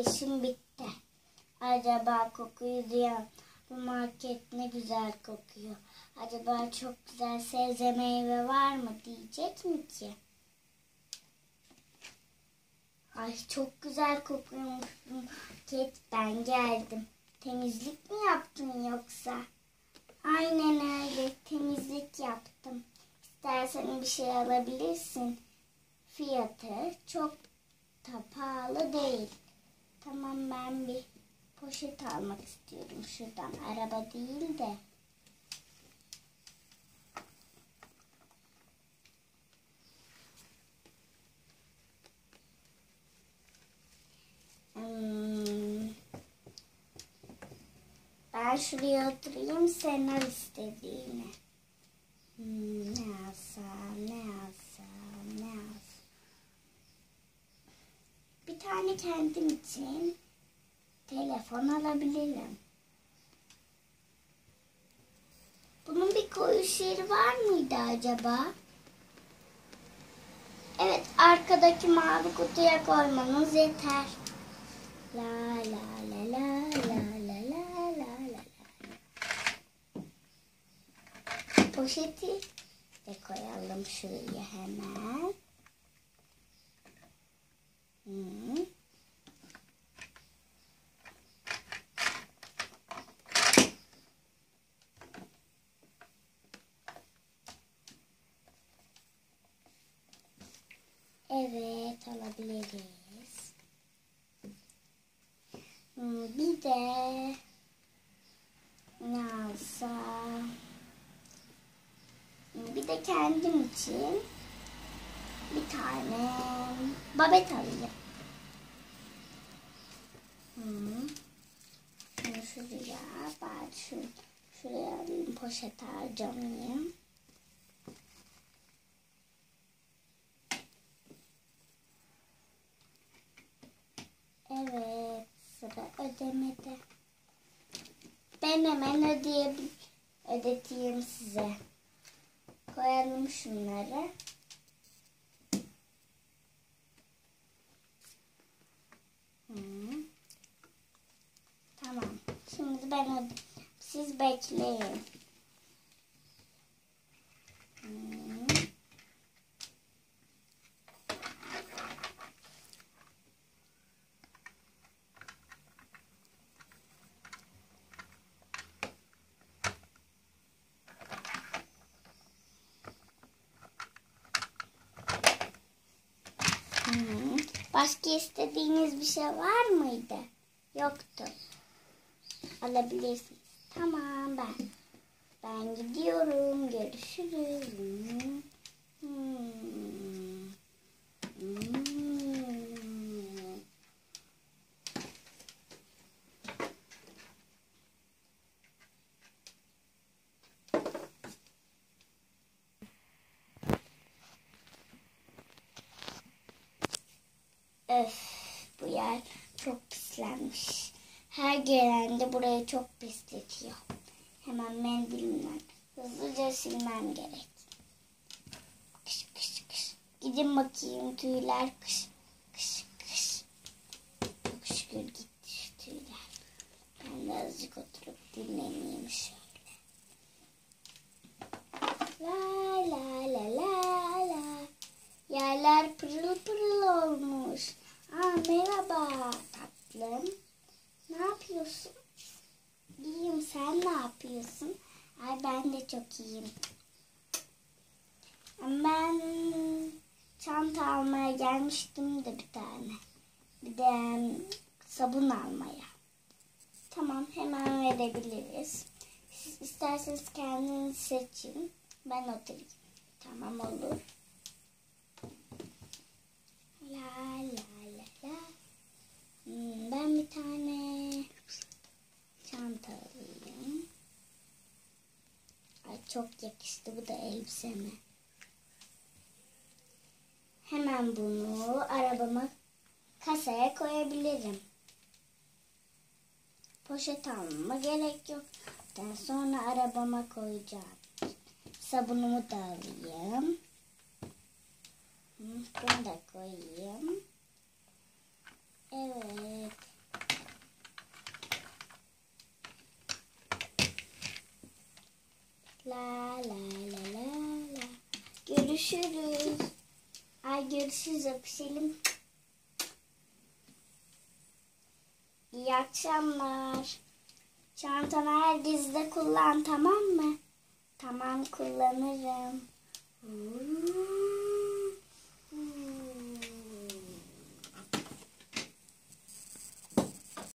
işim bitti. Acaba kokuyu duyan bu market ne güzel kokuyor. Acaba çok güzel sebze meyve var mı diyecek mi ki? Ay çok güzel kokuyormuş bu market. Ben geldim. Temizlik mi yaptın yoksa? Aynen öyle. Temizlik yaptım. İstersen bir şey alabilirsin. Fiyatı çok da pahalı değil. Tamam, ben bir poşet almak istiyorum şuradan. Araba değil de. Ben şuraya oturayım, sen al istediğini. Ne alsam, ne alsam, ne alsam. Bir tane kendim için telefon alabilirim. Bunun bir koyuş yeri var mıydı acaba? Evet, arkadaki mavi kutuya koymanız yeter. La la la la la la la la la. Poşeti de koyalım şuraya hemen. Evet, alabiliriz. Bir de ne alsam? Bir de kendim için bir tane babet alayım. Bunu şuraya, ben şuraya alayım, poşete harcamayayım. Evet, sıra ödemede. Ben hemen ödeteyim size. Koyalım şunları. Tamam. Şimdi ben ödeyeyim. Siz bekleyin. Başka istediğiniz bir şey var mıydı? Yoktu. Alabilirsiniz. Tamam, ben gidiyorum. Görüşürüz. Öf, bu yer çok pislenmiş. Her gelen de burayı çok pisletiyor. Hemen mendilimle hızlıca silmem gerek. Kış kış kış. Gidin bakayım, tüyler kış kış kış. Çok şükür gitti şu tüyler. Ben de azıcık oturup dinleneyim şöyle. La la la la la. Yerler pırıl pırıl olmuş. Merhaba tatlım. Ne yapıyorsun? İyiyim, sen ne yapıyorsun? Ben de çok iyiyim. Ben çanta almaya gelmiştim de bir tane. Bir de sabun almaya. Tamam, hemen verebiliriz. Siz isterseniz kendiniz seçin. Ben oturayım. Tamam, olur. La la la la. Ben bir tane çanta alayım. Ay, çok yakıştı bu da elbiseme. Hemen bunu arabama, kasaya koyabilirim. Poşet almama gerek yok. Daha sonra arabama koyacağım. Sabunumu da alayım. Bunu da koyayım. Evet. La la la la la. Görüşürüz. Ay görüşürüz, öpüşelim. İyi akşamlar. Çantanı her gezide kullan, tamam mı? Tamam, kullanırım.